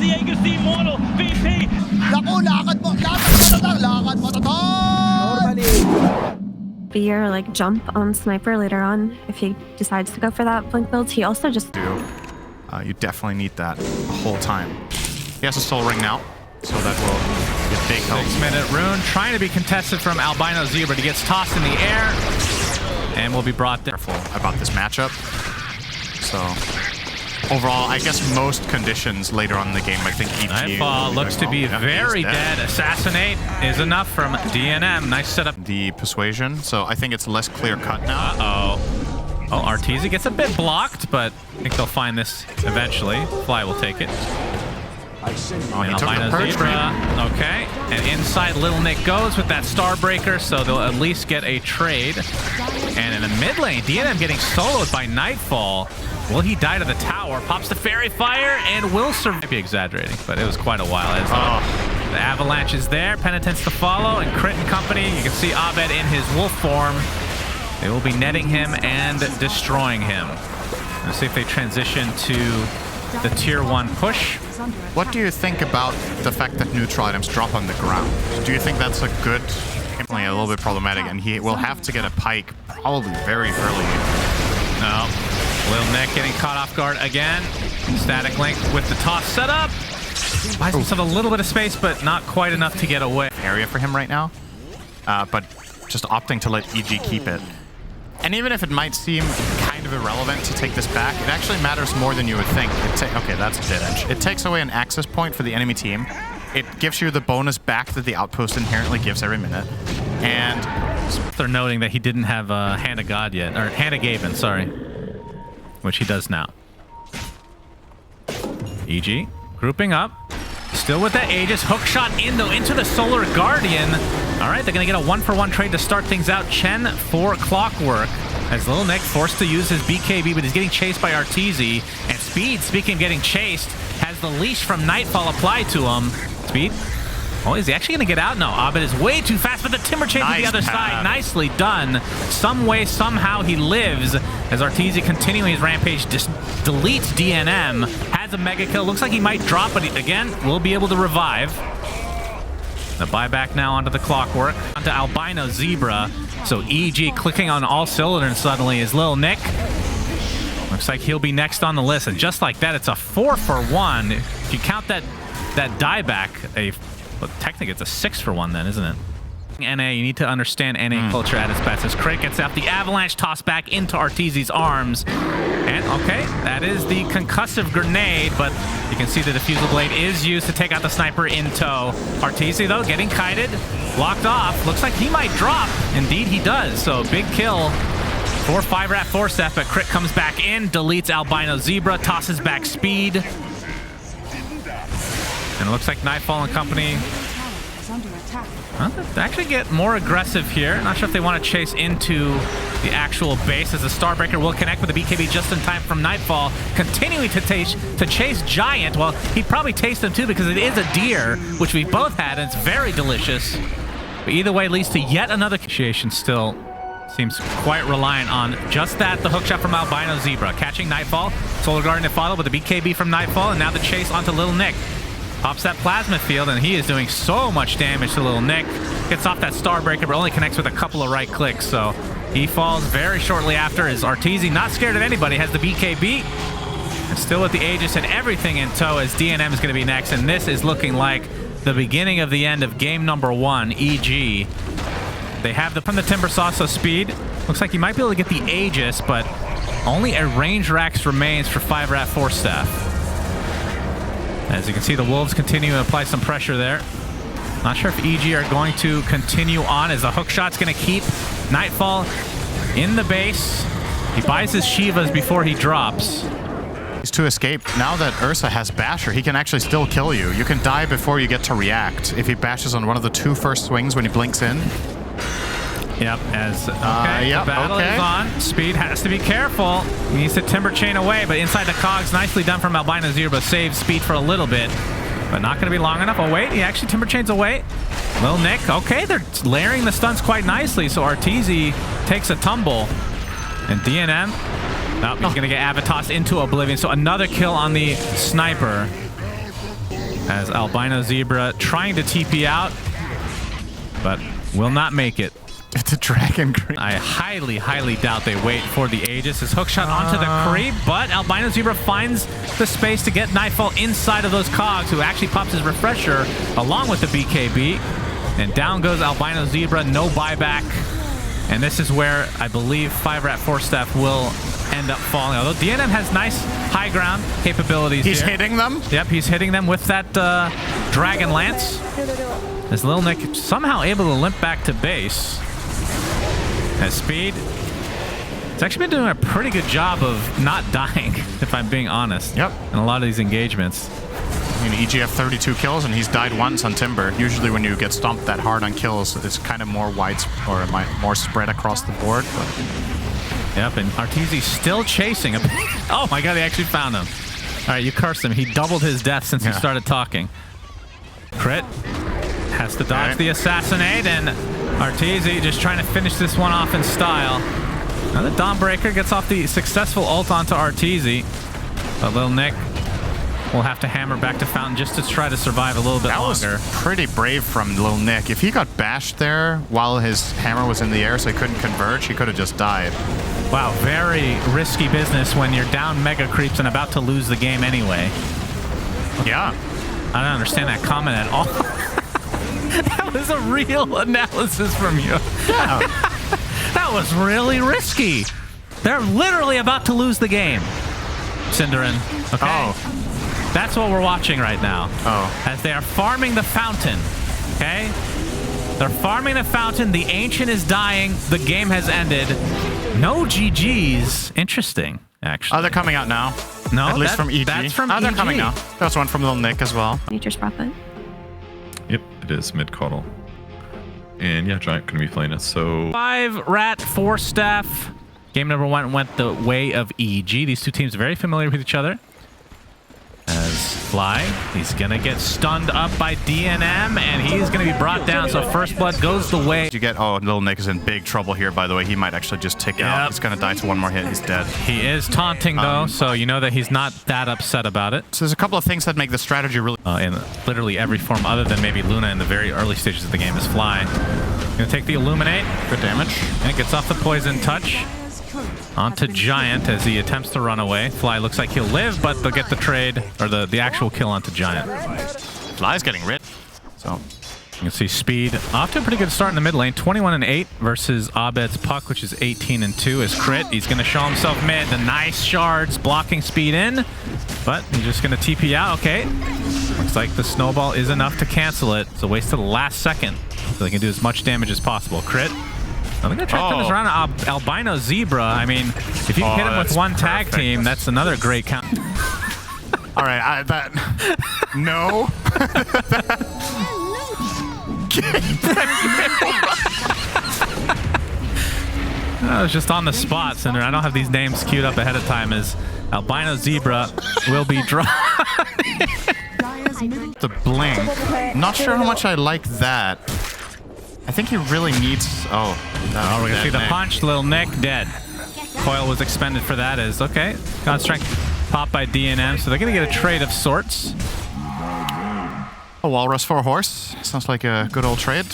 Diego C. Mortal, VP. Naku, lakad mo Fear or like jump on sniper later on if he decides to go for that blink build. He also just you definitely need that the whole time. He has a soul ring now, so that will get big help. 6-minute rune trying to be contested from Albino Zebra. He gets tossed in the air and will be brought there. Careful about this matchup. So overall, I guess most conditions later on in the game, I think EG Nightfall looks to be very dead. Assassinate is enough from DNM. Nice setup. The persuasion, so I think it's less clear cut now. Oh, Arteezy gets a bit blocked, but I think they'll find this eventually. Fly will take it. Oh, he took the purge. Okay, and inside Little Nick goes with that Starbreaker, so they'll at least get a trade. And in the mid lane, DNM getting soloed by Nightfall. Will he die to the tower? Pops the Fairy Fire and will survive. Might be exaggerating, but it was quite a while. As the Avalanche is there, Penitence to follow, and Crit and company. You can see Abed in his wolf form. They will be netting him and destroying him. Let's see if they transition to the tier 1 push. What do you think about the fact that neutral items drop on the ground? Do you think that's a good, a little bit problematic, and he will have to get a pike probably very early? No. Lil Nick getting caught off guard again. Static Link with the toss set up. Buys himself a little bit of space, but not quite enough to get away. Area for him right now, but just opting to let EG keep it. And even if it might seem kind of irrelevant to take this back, it actually matters more than you would think. Okay, that's a dead edge. It takes away an access point for the enemy team. It gives you the bonus back that the outpost inherently gives every minute. And they're noting that he didn't have Hand of God yet, or Hand of Gaben, sorry, which he does now. EG grouping up. Still with that Aegis. Hook shot in, though, into the Solar Guardian. All right, they're going to get a 1-for-1 trade to start things out. Chen for Clockwork. As Lil Nick forced to use his BKB, but he's getting chased by Arteezy. And Speed, speaking of getting chased, has the leash from Nightfall applied to him. Speed. Oh, is he actually going to get out? No, Abed is way too fast, but the Timber Chain to the other side. Nicely done. Some way, somehow he lives. As Arteezy continuing his rampage, deletes DNM. Has a mega kill. Looks like he might drop, but again, will be able to revive. The buyback now onto the Clockwork. Onto Albino Zebra. So EG clicking on all cylinders suddenly is Lil Nick. Looks like he'll be next on the list. And just like that, it's a 4-for-1. If you count that dieback, well, technically it's a 6-for-1 then, isn't it? NA, you need to understand NA culture at its best. As Crit gets out the Avalanche toss back into Arteezy's arms. And okay, that is the concussive grenade, but you can see the diffusal blade is used to take out the sniper in tow. Arteezy, though, getting kited, blocked off. Looks like he might drop. Indeed, he does. So big kill for 5RATFORCESTAFF, but Crit comes back in, deletes Albino Zebra, tosses back Speed. And it looks like Nightfall and company actually get more aggressive here. Not sure if they want to chase into the actual base, as the Starbreaker will connect with the BKB just in time from Nightfall, continuing to chase Giant. Well, he'd probably taste them too because it is a deer, which we both had, and it's very delicious. But either way, leads to yet another initiation. Still seems quite reliant on just that. The hook shot from Albino Zebra, catching Nightfall. Solar Guardian to follow with the BKB from Nightfall, and now the chase onto Little Nick. Pops that plasma field, and he is doing so much damage to Little Nick. Gets off that Starbreaker, but only connects with a couple of right clicks, so he falls very shortly after. As Arteezy, not scared of anybody, has the BKB. And still with the Aegis and everything in tow, as DNM is going to be next, and this is looking like the beginning of the end of game number 1, EG. They have from the Timber Saw, so Speed. Looks like he might be able to get the Aegis, but only a range Rax remains for 5RATFORCESTAFF. As you can see, the Wolves continue to apply some pressure there. Not sure if EG are going to continue on, as the hook shot's going to keep Nightfall in the base. He buys his Shivas before he drops. He's to escape. Now that Ursa has Basher, he can actually still kill you. You can die before you get to react if he bashes on one of the 2 first swings when he blinks in. Yep, the battle is on. Speed has to be careful. He needs to Timber Chain away, but inside the cogs, nicely done from Albino Zebra, saves Speed for a little bit, but not going to be long enough. Oh wait, he actually Timber Chains away. Lil Nick, okay, they're layering the stunts quite nicely, so Arteezy takes a tumble. And DNM, he's going to get Avatos into oblivion, so another kill on the sniper. As Albino Zebra trying to TP out, but will not make it. It's a dragon creep. I highly doubt they wait for the Aegis. His hookshot onto the creep, but Albino Zebra finds the space to get Nightfall inside of those cogs, who actually pops his refresher along with the BKB. And down goes Albino Zebra, no buyback. And this is where I believe 5RATFORCESTAFF will end up falling. Although DNM has nice high ground capabilities. He's here. hitting them? Yep, he's hitting them with that Dragon Lance. As Lil Nick somehow able to limp back to base. As Speed, it's actually been doing a pretty good job of not dying, if I'm being honest. Yep. In a lot of these engagements. I mean, EGF 32 kills, and he's died once on Timber. Usually when you get stomped that hard on kills, it's kind of more more spread across the board. But... Yep, and Arteezy still chasing him. Oh my god, he actually found him. All right, you cursed him. He doubled his death since he started talking. Crit. Has to dodge the assassinate, and Arteezy just trying to finish this one off in style. Now the Dawnbreaker gets off the successful ult onto Arteezy. But Lil Nick will have to hammer back to Fountain just to try to survive a little bit longer. That was pretty brave from Lil Nick. If he got bashed there while his hammer was in the air so he couldn't converge, he could have just died. Wow, very risky business when you're down mega creeps and about to lose the game anyway. Yeah. I don't understand that comment at all. That was a real analysis from you. Yeah. That was really risky. They're literally about to lose the game. Synderen. Okay. Oh. That's what we're watching right now. Oh. As they are farming the fountain. Okay? They're farming the fountain. The Ancient is dying. The game has ended. No GGs. Interesting, actually. Oh, they're coming out now. No, at least from EG. That's from they're EG. coming now. That's one from Lil Nick as well. Nature's Prophet. Yep, it is mid-caudal. And yeah, Giant going to be playing it, so... 5RATFORCESTAFF. Game number one went the way of EG. These two teams very familiar with each other. As Fly, he's going to get stunned up by DNM, and he's going to be brought down, so First Blood goes the way. You get, oh, Lil Nick is in big trouble here, by the way. He might actually just tick out. He's going to die to one more hit. He's dead. He is taunting, though, so you know that he's not that upset about it. So there's a couple of things that make the strategy really... In literally every form other than maybe Luna in the very early stages of the game is Fly. Going to take the Illuminate. Good damage. And it gets off the Poison Touch. Onto Giant as he attempts to run away. Fly looks like he'll live, but they'll get the trade, or the actual kill onto Giant. Fly's getting rid. So you can see Speed off to a pretty good start in the mid lane. 21-8 versus Abed's Puck, which is 18-2. As Crit, he's going to show himself mid. The nice shards blocking Speed in, but he's just going to TP out. Okay. Looks like the snowball is enough to cancel it. So waste to the last second so they can do as much damage as possible. Crit. I'm going to try to turn this around Albino Zebra. I mean, if you can hit him with one tag team, that's another great count. All right, no. I was just on the spot, Synderen. I don't have these names queued up ahead of time. As Albino Zebra will be dropped. The blink. Not sure how much I like that. I think he really needs... Oh, we're going to see the punch. Lil Nick dead. Coil was expended for that as... Okay. God Strength popped by DNM. So they're going to get a trade of sorts. A Walrus for a horse. Sounds like a good old trade.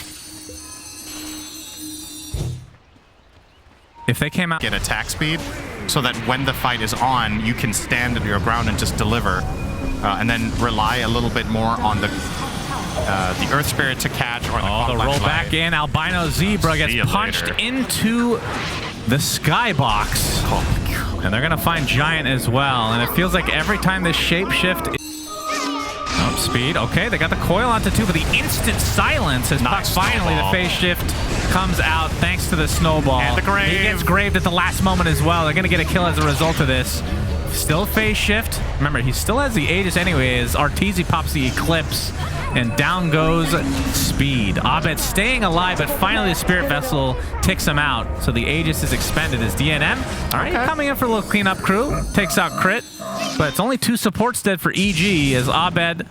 If they came out... Get attack speed so that when the fight is on, you can stand at your ground and just deliver. And then rely a little bit more on the Earth Spirit to catch, or the roll back in. Albino Zebra gets punched into the skybox. Oh, and they're going to find Giant as well. And it feels like every time this shapeshift... Speed. Okay, they got the coil onto two, but the instant silence as Puck finally the phase shift comes out thanks to the snowball. And the grave. He gets graved at the last moment as well. They're going to get a kill as a result of this. Still phase shift. Remember, he still has the Aegis anyway as Arteezy pops the Eclipse. And down goes Speed. Abed staying alive, but finally the Spirit Vessel ticks him out. So the Aegis is expended as DNM. All right, coming in for a little cleanup crew. Takes out Crit. But it's only two supports dead for EG as Abed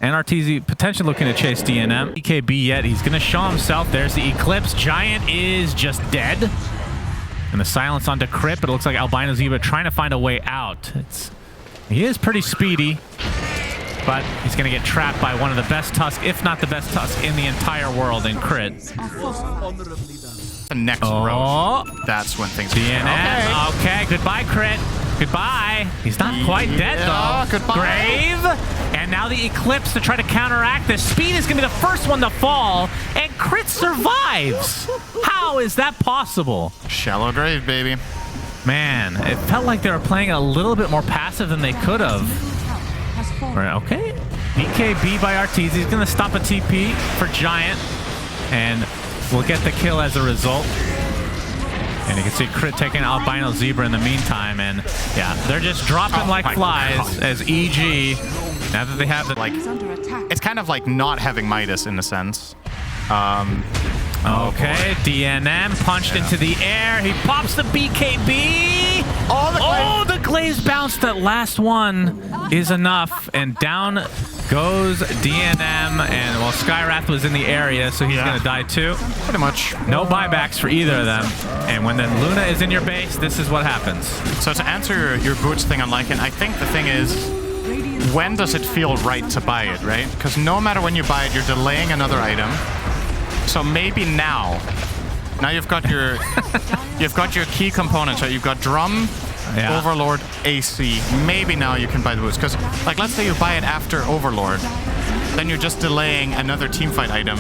and Arteezy potentially looking to chase DNM. EKB yet. He's going to show himself. There's the Eclipse. Giant is just dead. And the silence onto Crit, but it looks like Albino Zebra trying to find a way out. He is pretty speedy. but he's going to get trapped by one of the best Tusk, if not the best Tusk in the entire world in crit. The next row. That's when things DNM. Okay, goodbye, crit. Goodbye. He's not quite dead, though. Goodbye. Grave. And now the Eclipse to try to counteract this. Speed is going to be the first one to fall, and crit survives. How is that possible? Shallow grave, baby. Man, it felt like they were playing a little bit more passive than they could have. Right, okay. BKB by Arteezy. He's going to stop a TP for Giant, and we'll get the kill as a result. And you can see Crit taking Albino Zebra in the meantime, and yeah, they're just dropping like flies as EG, now that they have the... Like, it's kind of like not having Midas in a sense. Okay, DNM punched into the air. He pops the BKB. Oh, the glaze bounce. That last one is enough. And down goes DNM. And well, Skywrath was in the area, so he's going to die too. Pretty much. No buybacks for either of them. And when then Luna is in your base, this is what happens. So to answer your boots thing on Lycan, I think the thing is, when does it feel right to buy it, right? Because no matter when you buy it, you're delaying another item. So maybe now you've got your key components, right? You've got Drum, Overlord, AC. Maybe now you can buy the boots, because like let's say you buy it after Overlord, then you're just delaying another teamfight item.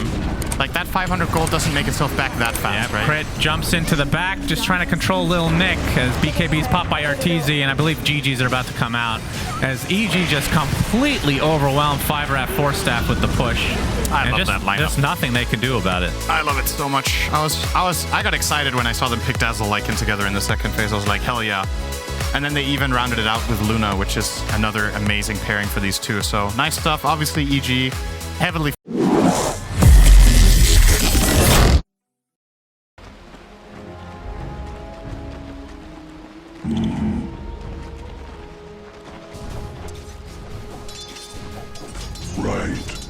Like that 500 gold doesn't make itself back that fast, right? Crit jumps into the back, just trying to control Lil Nick as BKB's popped by Arteezy, and I believe GG's are about to come out as EG just completely overwhelmed 5RATFORCESTAFF with the push. I love that lineup. There's nothing they can do about it. I love it so much. I got excited when I saw them pick Dazzle Lycan together in the second phase. I was like, hell yeah. And then they even rounded it out with Luna, which is another amazing pairing for these two. So nice stuff. Obviously, EG heavily. Right.